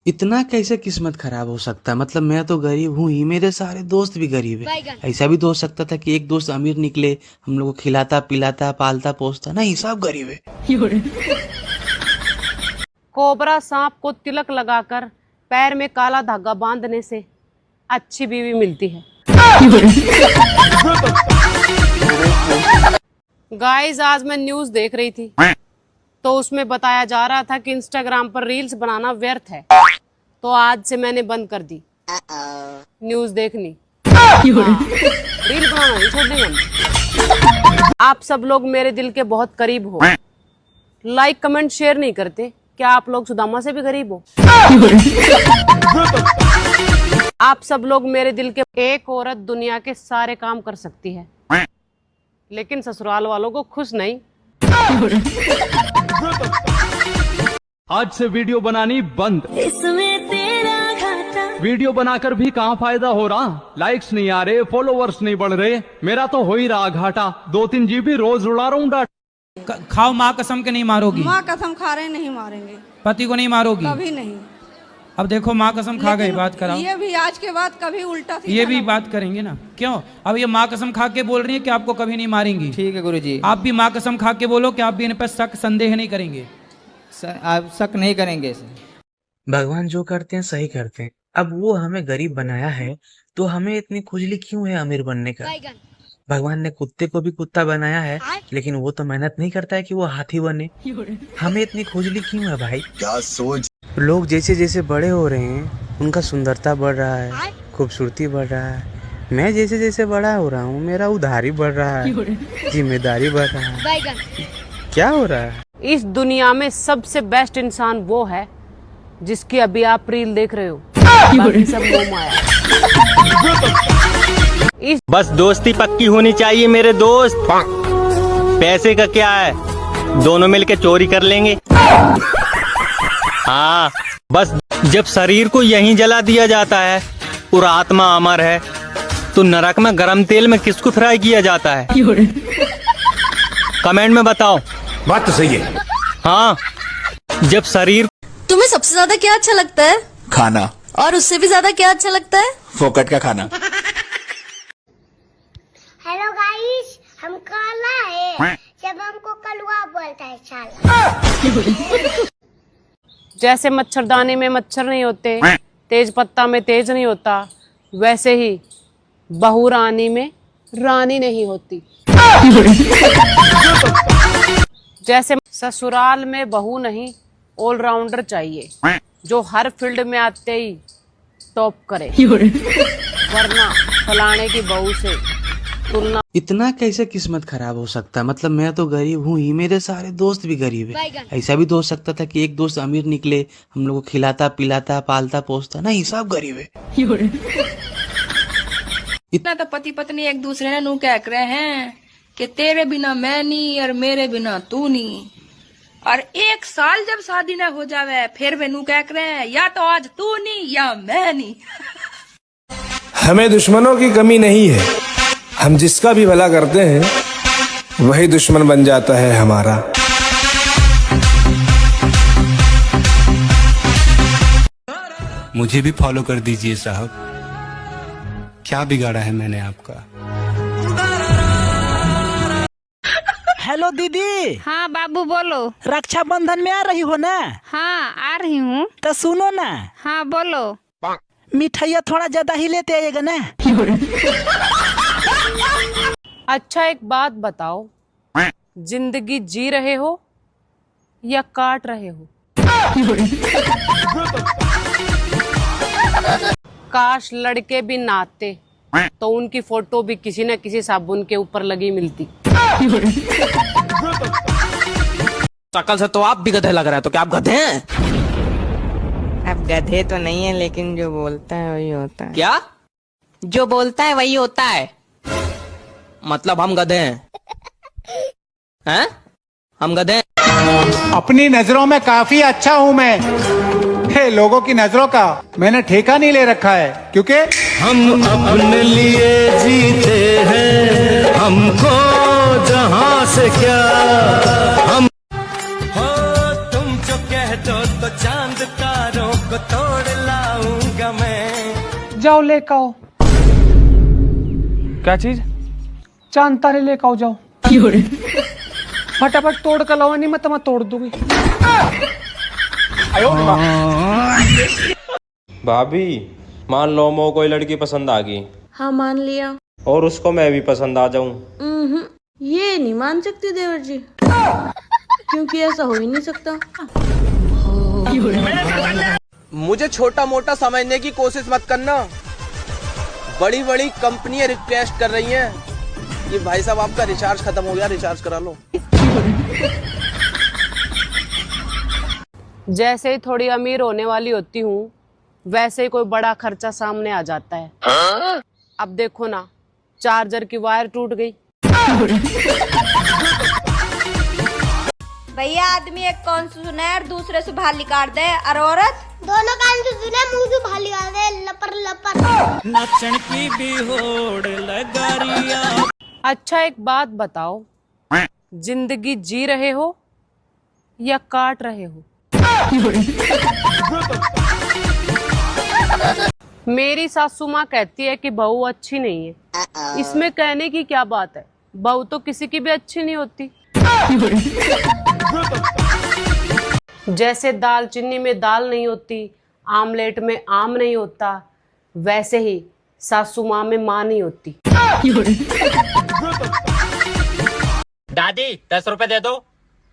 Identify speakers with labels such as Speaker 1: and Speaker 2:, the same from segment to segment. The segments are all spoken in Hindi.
Speaker 1: इतना कैसे किस्मत खराब हो सकता है। मतलब मैं तो गरीब हूँ ही, मेरे सारे दोस्त भी गरीब है। ऐसा भी तो हो सकता था कि एक दोस्त अमीर निकले, हम लोग को खिलाता पिलाता पालता पोसता, नहीं सब गरीब है।
Speaker 2: कोबरा सांप को तिलक लगाकर पैर में काला धागा बांधने से अच्छी बीवी मिलती है। गाइस, आज मैं न्यूज देख रही थी तो उसमें बताया जा रहा था कि इंस्टाग्राम पर रील्स बनाना व्यर्थ है, तो आज से मैंने बंद कर दी न्यूज देखनी। रील बनाना नहीं छोड़ने हम। आप सब लोग मेरे दिल के बहुत करीब हो, लाइक कमेंट शेयर नहीं करते। क्या आप लोग सुदामा से भी गरीब हो? आप सब लोग मेरे दिल के। एक औरत दुनिया के सारे काम कर सकती है लेकिन ससुराल वालों को खुश नहीं।
Speaker 3: आज से वीडियो बनानी बंद।
Speaker 4: इसमें तेरा घाटा।
Speaker 3: वीडियो बनाकर भी कहाँ फायदा हो रहा, लाइक्स नहीं आ रहे, फॉलोवर्स नहीं बढ़ रहे, मेरा तो हो ही रहा घाटा। 2-3 GB रोज उड़ा रहा हूँ डाटा।
Speaker 5: खाओ, माँ कसम के नहीं मारोगी।
Speaker 6: माँ कसम खा रहे नहीं मारेंगे,
Speaker 5: पति को नहीं मारोगी
Speaker 6: कभी नहीं।
Speaker 5: अब देखो माँ कसम खा गई, बात कराओ।
Speaker 6: ये भी आज के बाद कभी उल्टा
Speaker 5: ये भी बात करेंगे ना, क्यों? अब ये माँ कसम खा के बोल रही है कि आपको कभी नहीं मारेंगी।
Speaker 7: ठीक है गुरुजी,
Speaker 5: आप भी माँ कसम खा के बोलो कि आप भी इन पर शक संदेह नहीं करेंगे।
Speaker 7: आप शक नहीं करेंगे।
Speaker 1: भगवान जो करते हैं सही करते हैं। अब वो हमें गरीब बनाया है तो हमें इतनी खुजली क्यों है अमीर बनने का। भगवान ने कुत्ते को भी कुत्ता बनाया है लेकिन वो तो मेहनत नहीं करता है कि वो हाथी बने। हमें इतनी खुजली क्यों है भाई? क्या सोच। लोग जैसे जैसे बड़े हो रहे हैं उनका सुंदरता बढ़ रहा है, खूबसूरती बढ़ रहा है। मैं जैसे जैसे बड़ा हो रहा हूँ मेरा उधारी बढ़ रहा है, जिम्मेदारी बढ़ रहा है। क्या हो रहा है?
Speaker 2: इस दुनिया में सबसे बेस्ट इंसान वो है जिसकी अभी आप रील देख रहे हो। बाकी सब मोह माया।
Speaker 8: बस दोस्ती पक्की होनी चाहिए मेरे दोस्त। पैसे का क्या है, दोनों मिलके चोरी कर लेंगे। हाँ, बस जब शरीर को यहीं जला दिया जाता है और आत्मा अमर है तो नरक में गरम तेल में किसको फ्राई किया जाता है? कमेंट में बताओ।
Speaker 9: बात तो सही है।
Speaker 8: हाँ, जब शरीर।
Speaker 4: तुम्हें सबसे ज्यादा क्या अच्छा लगता है?
Speaker 9: खाना।
Speaker 4: और उससे भी ज्यादा क्या अच्छा लगता है?
Speaker 9: फोकट का खाना।
Speaker 10: हेलो गाइस, हम काला है जब हमको कलवा बोलता है साला।
Speaker 2: जैसे मच्छरदानी में मच्छर नहीं होते, तेज पत्ता में तेज नहीं होता, वैसे ही बहू रानी में रानी नहीं होती। जैसे ससुराल में बहू नहीं ऑलराउंडर चाहिए जो हर फील्ड में आते ही टॉप करे, वरना फलाने की बहू से तुलना।
Speaker 1: इतना कैसे किस्मत खराब हो सकता है। मतलब मैं तो गरीब हूँ ही, मेरे सारे दोस्त भी गरीब है। ऐसा भी तो हो सकता था कि एक दोस्त अमीर निकले, हम लोग को खिलाता पिलाता पालता पोसता, नहीं सब गरीब है।
Speaker 6: इतना तो पति पत्नी एक दूसरे ने नू कह रहे हैं कि तेरे बिना मैं नहीं और मेरे बिना तू नहीं। और 1 साल जब शादी न हो जावे फिर वे नू कह रहे हैं या तो आज तू नहीं या मैं नहीं।
Speaker 9: हमें दुश्मनों की कमी नहीं है, हम जिसका भी भला करते हैं वही दुश्मन बन जाता है हमारा।
Speaker 11: मुझे भी फॉलो कर दीजिए साहब, क्या बिगाड़ा है मैंने आपका।
Speaker 5: हेलो दीदी।
Speaker 12: हाँ बाबू बोलो।
Speaker 5: रक्षाबंधन में आ रही हो ना?
Speaker 12: हाँ आ रही हूँ।
Speaker 5: तो सुनो ना।
Speaker 12: हाँ बोलो।
Speaker 5: मिठाइया थोड़ा ज्यादा ही लेते आइएगा ना।
Speaker 2: अच्छा एक बात बताओ, जिंदगी जी रहे हो या काट रहे हो? काश लड़के भी नाते तो उनकी फोटो भी किसी न किसी साबुन के ऊपर लगी मिलती।
Speaker 7: शकल से तो आप भी गधे लग रहे हैं, तो क्या आप गधे हैं?
Speaker 13: अब गधे तो नहीं है लेकिन जो बोलता है वही होता है।
Speaker 7: क्या?
Speaker 13: जो बोलता है वही होता है।
Speaker 7: मतलब हम गधे हैं? हैं? हम गधे हैं?
Speaker 14: अपनी नजरों में काफी अच्छा हूँ मैं, लोगों की नजरों का मैंने ठेका नहीं ले रखा है, क्योंकि
Speaker 8: हम अपने लिए जीते हैं, हमको जहां से क्या। हम हो तुम जो कह दो तो चांद तारों को तोड़
Speaker 14: जाओ लेकर आओ।
Speaker 3: क्या चीज?
Speaker 14: चांद तारे लेकर आओ जाओ। फटाफट तोड़ कर लाओ, नहीं मैं तोड़ दूंगी।
Speaker 7: भाभी मान लो मो कोई लड़की पसंद आ गई
Speaker 4: हाँ मान लिया।
Speaker 7: और उसको मैं भी पसंद आ जाऊं।
Speaker 4: ये नहीं मान सकती देवर जी, क्योंकि ऐसा हो ही नहीं सकता।
Speaker 13: मुझे छोटा मोटा समझने की कोशिश मत करना। बड़ी बड़ी कंपनियां रिक्वेस्ट कर रही हैं कि भाई साहब आपका रिचार्ज खत्म हो गया, रिचार्ज करा लो।
Speaker 2: जैसे ही थोड़ी अमीर होने वाली होती हूँ वैसे ही कोई बड़ा खर्चा सामने आ जाता है। अब देखो ना, चार्जर की वायर टूट गई।
Speaker 10: भैया आदमी एक कान से सुने और दूसरे से बाहर निकाल दे, और औरत दोनों कान से सुने मुंह से बाहर निकाल दे, लपर लपर।
Speaker 5: नाचन की भी होड़ लगारिया।
Speaker 2: अच्छा एक बात बताओ, जिंदगी जी रहे हो या काट रहे हो? मेरी सासू माँ कहती है कि बहू अच्छी नहीं है। इसमें कहने की क्या बात है, बहू तो किसी की भी अच्छी नहीं होती। जैसे दालचीनी में दाल नहीं होती, आमलेट में आम नहीं होता, वैसे ही सासू माँ में माँ नहीं होती।
Speaker 8: दादी 10 रुपए दे दो,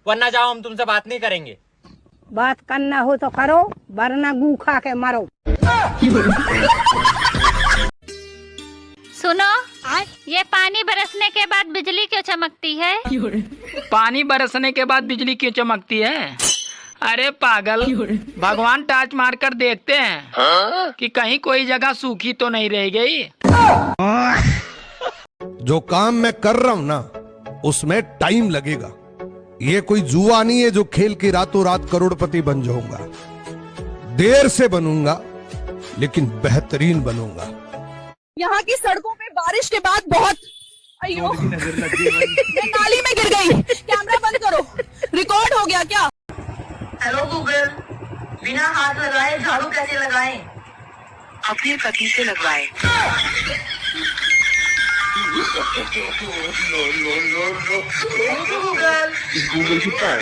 Speaker 8: वरना जाओ, हम तुमसे बात नहीं करेंगे।
Speaker 12: बात करना हो तो करो, वरना गू खा के मरो। सुनो, ये पानी बरसने के बाद बिजली क्यों चमकती है?
Speaker 5: पानी बरसने के बाद बिजली क्यों चमकती है? अरे पागल, भगवान टार्च मार कर देखते हैं कि कहीं कोई जगह सूखी तो नहीं रह गई।
Speaker 9: जो काम मैं कर रहा हूं ना, उसमें टाइम लगेगा। ये कोई जुआ नहीं है जो खेल के रातों रात करोड़पति बन जाऊंगा। देर से बनूंगा, लेकिन बेहतरीन बनूंगा।
Speaker 6: यहाँ की सड़कों पे बारिश के बाद बहुत अयो, मैं नाली में गिर गई। कैमरा बंद करो, रिकॉर्ड हो गया क्या?
Speaker 10: हेलो गूगल, बिना हाथ लगाए झाड़ू कैसे लगाएं? अपने पति से लगवाएं। गूगल